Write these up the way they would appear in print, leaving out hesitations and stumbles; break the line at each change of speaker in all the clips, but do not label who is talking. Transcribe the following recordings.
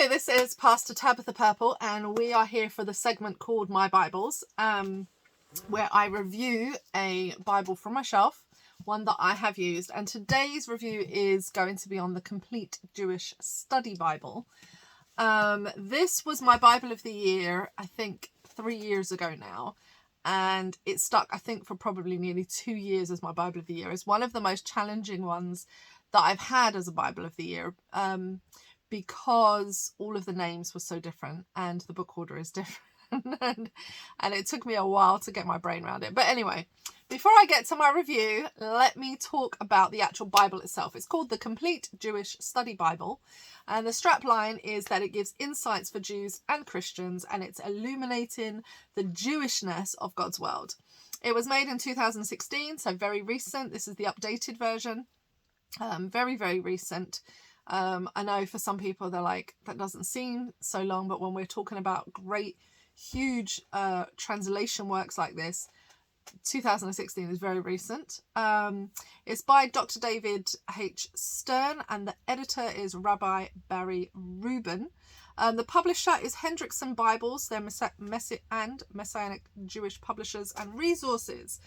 Hello, this is Pastor Tabitha Purple, and we are here for the segment called My Bibles, where I review a Bible from my shelf, one that I have used. And today's review is going to be on the Complete Jewish Study Bible. This was my Bible of the year, I think 3 years ago now. And it stuck, I think, for probably nearly 2 years as my Bible of the year. It's one of the most challenging ones that I've had as a Bible of the year. Because all of the names were so different and the book order is different and it took me a while to get my brain around it. But anyway, before I get to my review, let me talk about the actual Bible itself. It's called the Complete Jewish Study Bible, and the strapline is that it gives insights for Jews and Christians, and it's illuminating the Jewishness of God's world. It was made in 2016, so very recent. This is the updated version. Very, very recent. I know for some people they're like, that doesn't seem so long, but when we're talking about great, huge translation works like this, 2016 is very recent. It's by Dr. David H. Stern, and the editor is Rabbi Barry Rubin. The publisher is Hendrickson Bibles. They're Messianic Jewish Publishers and Resources.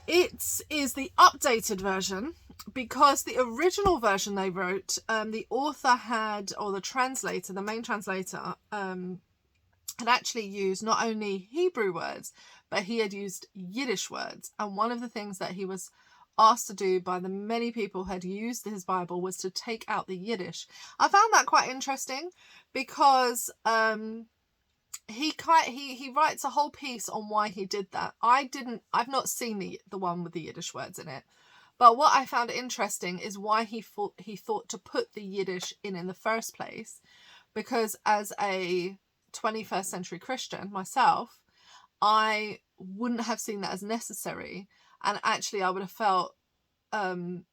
It is the updated version because the original version they wrote, the author had, or the translator, the main translator, had actually used not only Hebrew words, but he had used Yiddish words. And one of the things that he was asked to do by the many people who had used his Bible was to take out the Yiddish. I found that quite interesting because he writes a whole piece on why he did that. I've not seen the one with the Yiddish words in it, but what I found interesting is why he thought to put the Yiddish in the first place, because as a 21st century Christian myself, I wouldn't have seen that as necessary, and actually I would have felt I would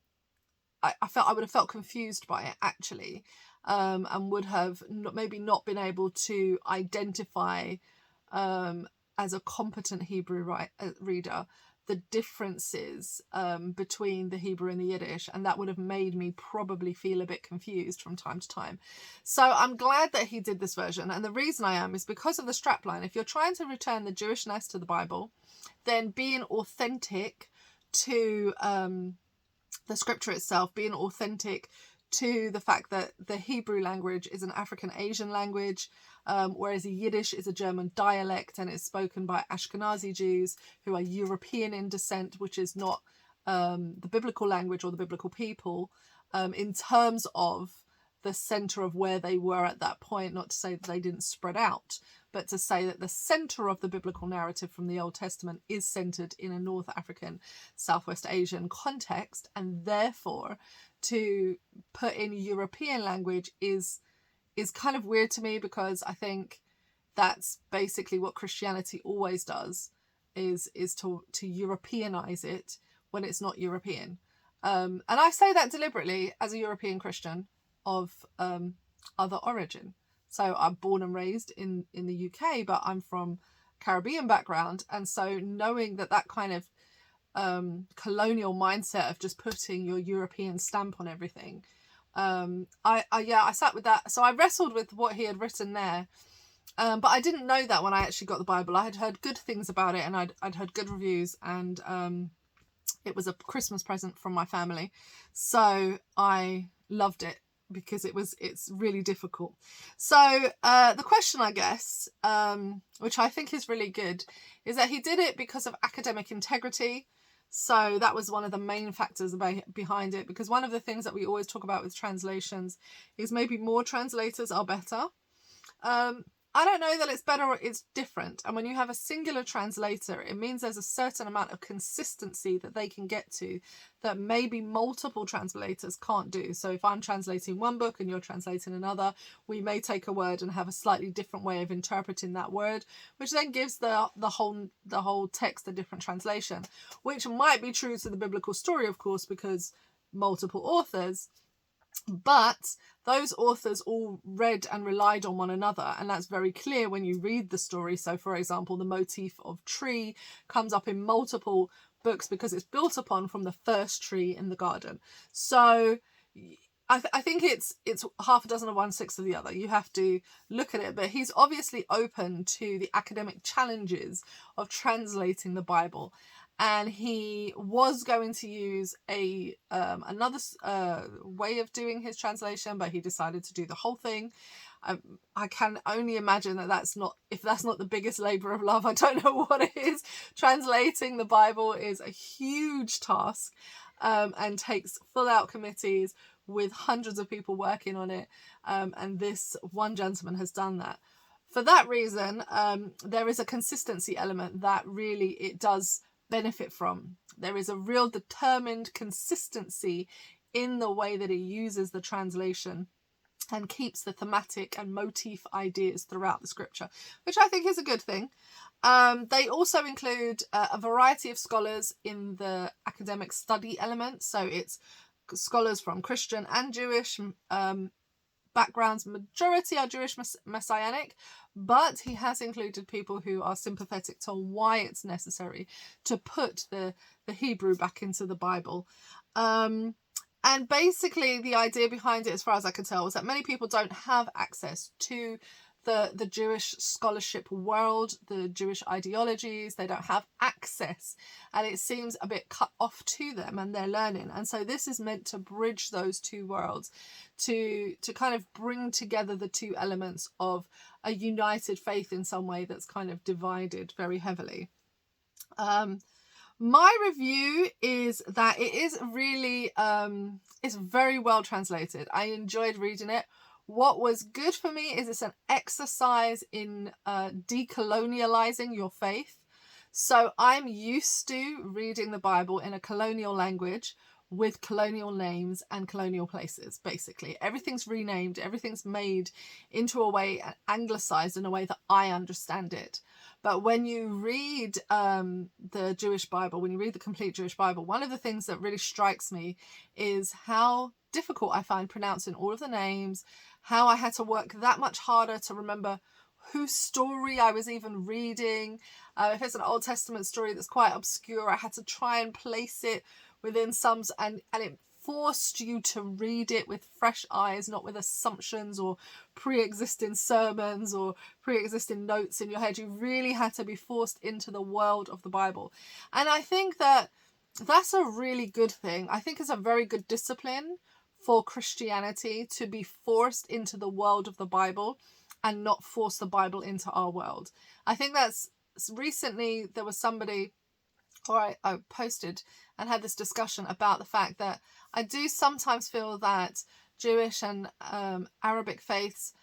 have felt confused by it actually. And would have maybe not been able to identify as a competent Hebrew reader the differences between the Hebrew and the Yiddish, and that would have made me probably feel a bit confused from time to time. So I'm glad that he did this version, and the reason I am is because of the strapline. If you're trying to return the Jewishness to the Bible, then being authentic to the scripture itself, being authentic to the fact that the Hebrew language is an African Asian language, whereas Yiddish is a German dialect and is spoken by Ashkenazi Jews who are European in descent, which is not the biblical language or the biblical people in terms of the center of where they were at that point. Not to say that they didn't spread out, but to say that the center of the biblical narrative from the Old Testament is centered in a North African, Southwest Asian context, and therefore to put in European language is kind of weird to me, because I think that's basically what Christianity always does, is to Europeanize it when it's not European. And I say that deliberately as a European Christian of other origin. So I'm born and raised in the UK, but I'm from Caribbean background, and so knowing that kind of colonial mindset of just putting your European stamp on everything, I sat with that. So I wrestled with what he had written there, but I didn't know that when I actually got the Bible. I had heard good things about it, and I'd heard good reviews, and it was a Christmas present from my family, so I loved it because it's really difficult. So the question, I guess, which I think is really good, is that he did it because of academic integrity. So that was one of the main factors behind it, because one of the things that we always talk about with translations is maybe more translators are better. I don't know that it's better or it's different. And when you have a singular translator, it means there's a certain amount of consistency that they can get to that maybe multiple translators can't do. So if I'm translating one book and you're translating another, we may take a word and have a slightly different way of interpreting that word, which then gives the whole text a different translation, which might be true to the biblical story, of course, because multiple authors. But those authors all read and relied on one another, and that's very clear when you read the story. So, for example, the motif of tree comes up in multiple books because it's built upon from the first tree in the garden. So I think it's half a dozen of one, six of the other. You have to look at it, but he's obviously open to the academic challenges of translating the Bible, and he was going to use another way of doing his translation, but he decided to do the whole thing. I can only imagine if that's not the biggest labor of love, I don't know what it is. Translating the Bible is a huge task, and takes full out committees with hundreds of people working on it. And this one gentleman has done that. For that reason, there is a consistency element that really it does benefit from. There is a real determined consistency in the way that he uses the translation and keeps the thematic and motif ideas throughout the scripture, which I think is a good thing. They also include a variety of scholars in the academic study element. So it's scholars from Christian and Jewish backgrounds. Majority are Jewish messianic, but he has included people who are sympathetic to why it's necessary to put the Hebrew back into the Bible. And basically the idea behind it, as far as I can tell, is that many people don't have access to the Jewish scholarship world, the Jewish ideologies. They don't have access, and it seems a bit cut off to them and their learning. And so this is meant to bridge those two worlds, to kind of bring together the two elements of a united faith in some way that's kind of divided very heavily. My review is that it is really, it's very well translated. I enjoyed reading it. What was good for me is it's an exercise in decolonializing your faith. So I'm used to reading the Bible in a colonial language with colonial names and colonial places, basically. Everything's renamed, everything's made into a way, anglicized in a way that I understand it. But when you read the Jewish Bible, when you read the complete Jewish Bible, one of the things that really strikes me is how difficult I find pronouncing all of the names, how I had to work that much harder to remember whose story I was even reading. If it's an Old Testament story that's quite obscure, I had to try and place it within some, and it forced you to read it with fresh eyes, not with assumptions or pre-existing sermons or pre-existing notes in your head. You really had to be forced into the world of the Bible. And I think that that's a really good thing. I think it's a very good discipline for Christianity to be forced into the world of the Bible and not force the Bible into our world. I think that's recently there was somebody, or I posted and had this discussion about the fact that I do sometimes feel that Jewish and Arabic faiths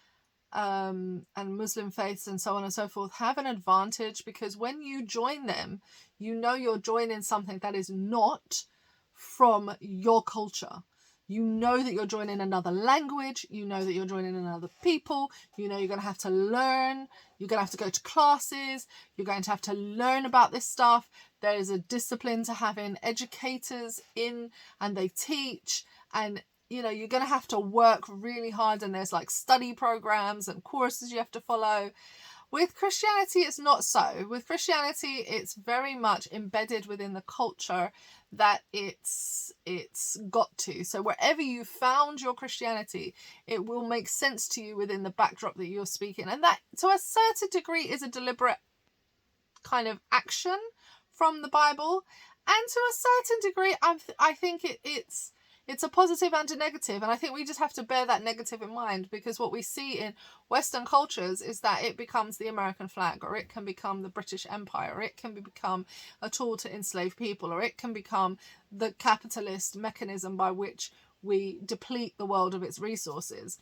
and Muslim faiths and so on and so forth have an advantage, because when you join them, you know you're joining something that is not from your culture. You know that you're joining another language. You know that you're joining another people. You know you're going to have to learn. You're going to have to go to classes. You're going to have to learn about this stuff. There is a discipline to having educators in, and they teach. And, you know, you're going to have to work really hard. And there's like study programs and courses you have to follow. With Christianity, it's not so. With Christianity, it's very much embedded within the culture that it's got to. So wherever you found your Christianity, it will make sense to you within the backdrop that you're speaking. And that, to a certain degree, is a deliberate kind of action from the Bible. And to a certain degree, I think it's a positive and a negative. And I think we just have to bear that negative in mind, because what we see in Western cultures is that it becomes the American flag, or it can become the British Empire, or it can become a tool to enslave people, or it can become the capitalist mechanism by which we deplete the world of its resources.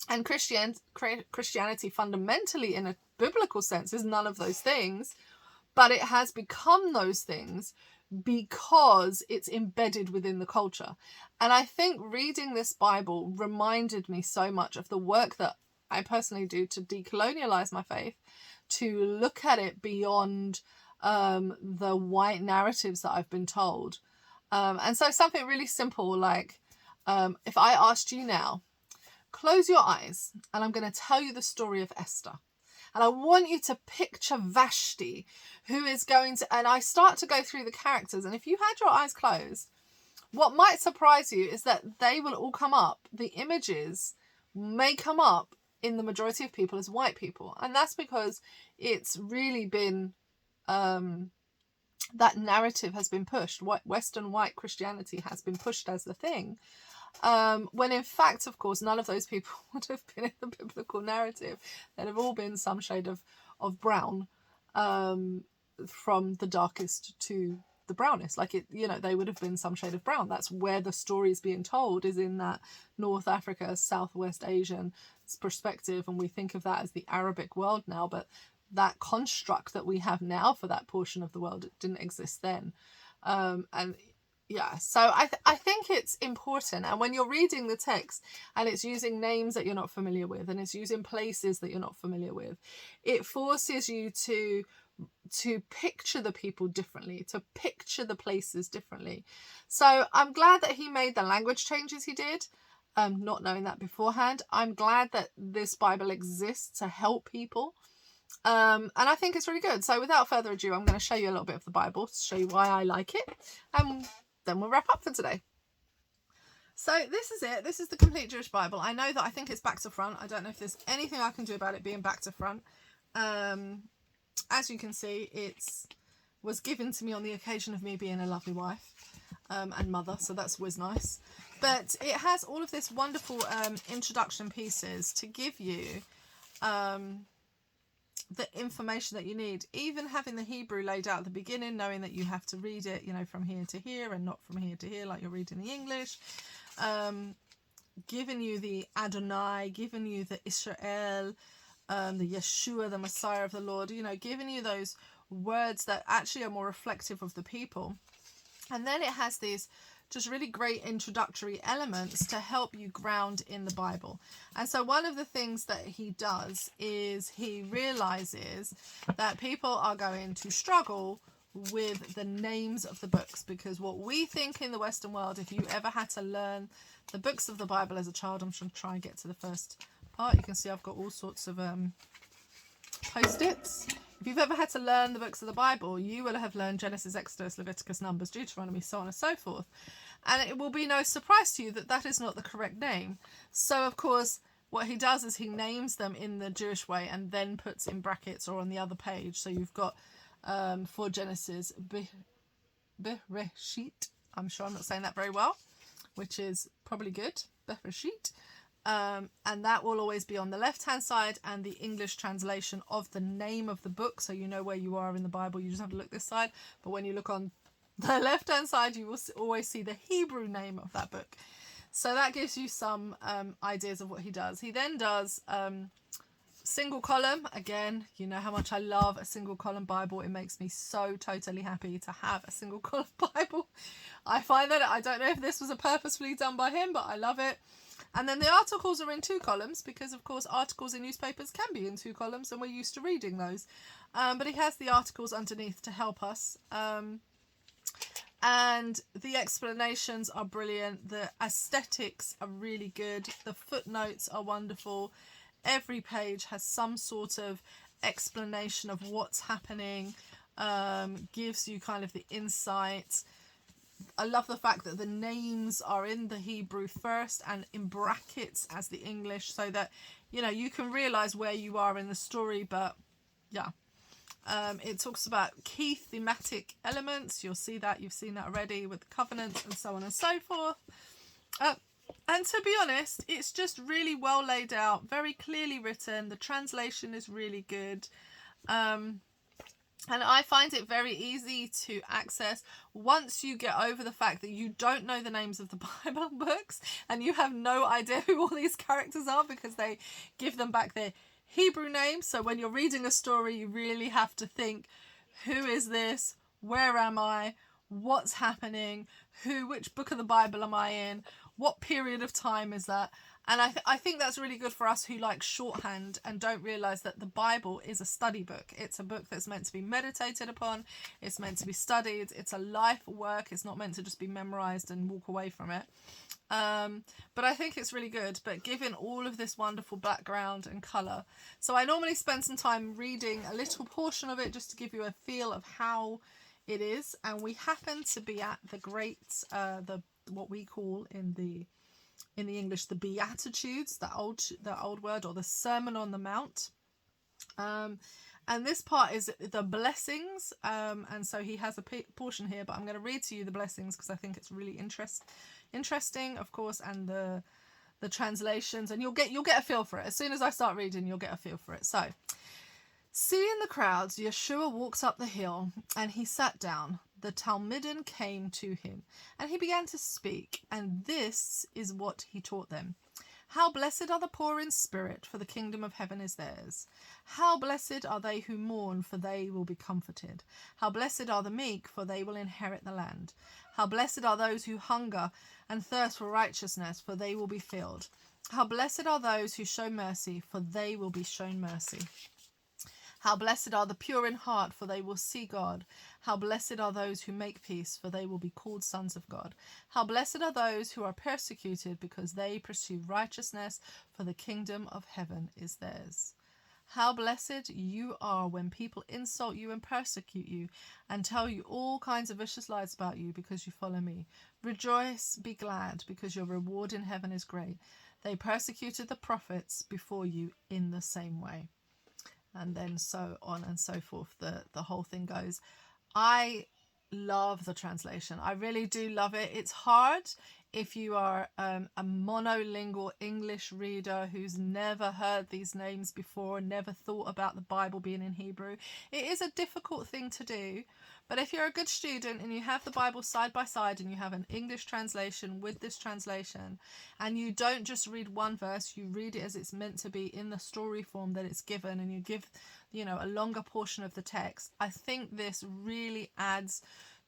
And Christianity fundamentally, in a biblical sense, is none of those things, but it has become those things because it's embedded within the culture. And I think reading this Bible reminded me so much of the work that I personally do to decolonialize my faith, to look at it beyond the white narratives that I've been told. And so something really simple, like if I asked you now, close your eyes and I'm going to tell you the story of Esther. And I want you to picture Vashti, who is going to, and I start to go through the characters. And if you had your eyes closed, what might surprise you is that they will all come up. The images may come up in the majority of people as white people. And that's because it's really been, that narrative has been pushed. Western white Christianity has been pushed as the thing. When in fact, of course, none of those people would have been in the biblical narrative. They'd have all been some shade of brown, from the darkest to the brownest. Like it, they would have been some shade of brown. That's where the story is being told, is in that North Africa, Southwest Asian perspective. And we think of that as the Arabic world now, but that construct that we have now for that portion of the world, it didn't exist then. And yeah, so I think it's important. And when you're reading the text and it's using names that you're not familiar with, and it's using places that you're not familiar with, it forces you to picture the people differently, to picture the places differently. So I'm glad that he made the language changes he did, not knowing that beforehand. I'm glad that this Bible exists to help people. And I think it's really good. So without further ado, I'm going to show you a little bit of the Bible to show you why I like it. And then we'll wrap up for today. So this is it. This is the Complete Jewish Bible. I know that I think it's back to front. I don't know if there's anything I can do about it being back to front. As you can see, it was given to me on the occasion of me being a lovely wife and mother. So that's always nice. But it has all of this wonderful introduction pieces to give you the information that you need, even having the Hebrew laid out at the beginning, knowing that you have to read it, from here to here and not from here to here like you're reading the English, giving you the Adonai, giving you the Israel, the Yeshua, the Messiah of the Lord, giving you those words that actually are more reflective of the people. And then it has these just really great introductory elements to help you ground in the Bible. And so one of the things that he does is he realizes that people are going to struggle with the names of the books, because what we think in the Western world, if you ever had to learn the books of the Bible as a child, I'm going to try and get to the first part. You can see I've got all sorts of post-its. If you've ever had to learn the books of the Bible, you will have learned Genesis, Exodus, Leviticus, Numbers, Deuteronomy, so on and so forth. And it will be no surprise to you that that is not the correct name. So, of course, what he does is he names them in the Jewish way and then puts in brackets or on the other page. So you've got, for Genesis, Bereshit. I'm sure I'm not saying that very well, which is probably good. Bereshit. And that will always be on the left hand side, and the English translation of the name of the book, so you know where you are in the Bible. You just have to look this side, but when you look on the left hand side, you will always see the Hebrew name of that book. So that gives you some ideas of what he does. He then does single column. Again, you know how much I love a single column Bible. It makes me so totally happy to have a single column Bible. I find that, I don't know if this was purposefully done by him, but I love it. And then the articles are in 2 columns, because of course articles in newspapers can be in 2 columns, and we're used to reading those. But he has the articles underneath to help us. And the explanations are brilliant. The aesthetics are really good. The footnotes are wonderful. Every page has some sort of explanation of what's happening, gives you kind of the insight. I love the fact that the names are in the Hebrew first and in brackets as the English, so that, you can realize where you are in the story. But yeah, it talks about key thematic elements. You'll see that, you've seen that already with the covenants and so on and so forth. And to be honest, it's just really well laid out, very clearly written. The translation is really good. And I find it very easy to access once you get over the fact that you don't know the names of the Bible books and you have no idea who all these characters are, because they give them back their Hebrew names. So when you're reading a story, you really have to think, who is this? Where am I? What's happening? Which book of the Bible am I in? What period of time is that? And I think that's really good for us who like shorthand and don't realise that the Bible is a study book. It's a book that's meant to be meditated upon. It's meant to be studied. It's a life work. It's not meant to just be memorised and walk away from it. But I think it's really good, but given all of this wonderful background and colour. So I normally spend some time reading a little portion of it just to give you a feel of how it is. And we happen to be at the what we call in the English the Beatitudes, the old word, or the Sermon on the Mount. And this part is the blessings, and so he has a portion here, but I'm going to read to you the blessings because I think it's really interesting, of course, and the translations, and you'll get a feel for it. As soon as I start reading, you'll get a feel for it. So, seeing the crowds, Yeshua walked up the hill, and he sat down. The Talmidim came to him, and he began to speak, and this is what he taught them. How blessed are the poor in spirit, for the kingdom of heaven is theirs. How blessed are they who mourn, for they will be comforted. How blessed are the meek, for they will inherit the land. How blessed are those who hunger and thirst for righteousness, for they will be filled. How blessed are those who show mercy, for they will be shown mercy. How blessed are the pure in heart, for they will see God. How blessed are those who make peace, for they will be called sons of God. How blessed are those who are persecuted, because they pursue righteousness, for the kingdom of heaven is theirs. How blessed you are when people insult you and persecute you, and tell you all kinds of vicious lies about you because you follow me. Rejoice, be glad, because your reward in heaven is great. They persecuted the prophets before you in the same way. And then so on and so forth, the whole thing goes. I love the translation. I really do love it. It's hard if you are a monolingual English reader who's never heard these names before, never thought about the Bible being in Hebrew. It is a difficult thing to do, but if you're a good student and you have the Bible side by side and you have an English translation with this translation, and you don't just read one verse, you read it as it's meant to be in the story form that it's given, and you give, a longer portion of the text, I think this really adds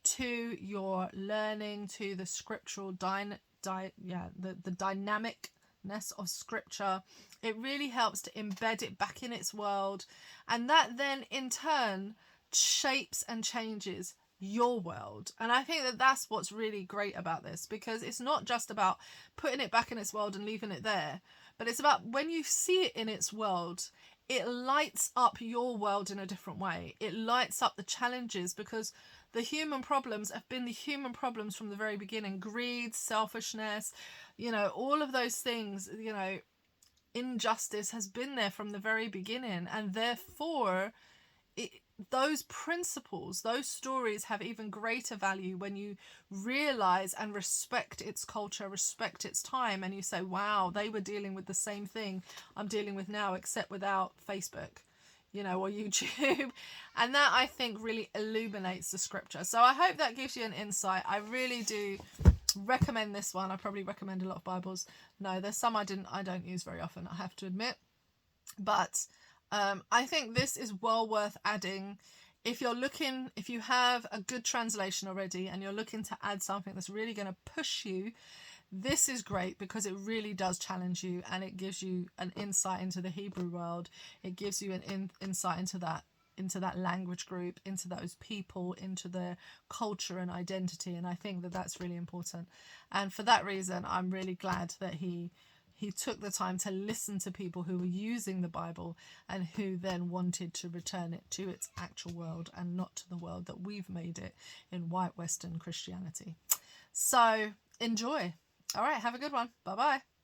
to your learning, to the scriptural the dynamicness of scripture. It really helps to embed it back in its world, and that then in turn shapes and changes your world. And I think that that's what's really great about this, because it's not just about putting it back in its world and leaving it there, but it's about when you see it in its world, it lights up your world in a different way. It lights up the challenges, because the human problems have been the human problems from the very beginning. Greed, selfishness, all of those things, injustice has been there from the very beginning. And therefore, those principles, those stories have even greater value when you realize and respect its culture, respect its time, and you say, wow, they were dealing with the same thing I'm dealing with now, except without Facebook, or YouTube. And that, I think, really illuminates the scripture. So I hope that gives you an insight. I really do recommend this one. I probably recommend a lot of Bibles. No, there's some I don't use very often, I have to admit. But I think this is well worth adding. If you have a good translation already and you're looking to add something that's really going to push you, this is great, because it really does challenge you, and it gives you an insight into the Hebrew world. It gives you an insight into that language group, into those people, into their culture and identity. And I think that that's really important. And for that reason, I'm really glad that he took the time to listen to people who were using the Bible and who then wanted to return it to its actual world and not to the world that we've made it in white Western Christianity. So enjoy. All right, have a good one. Bye-bye.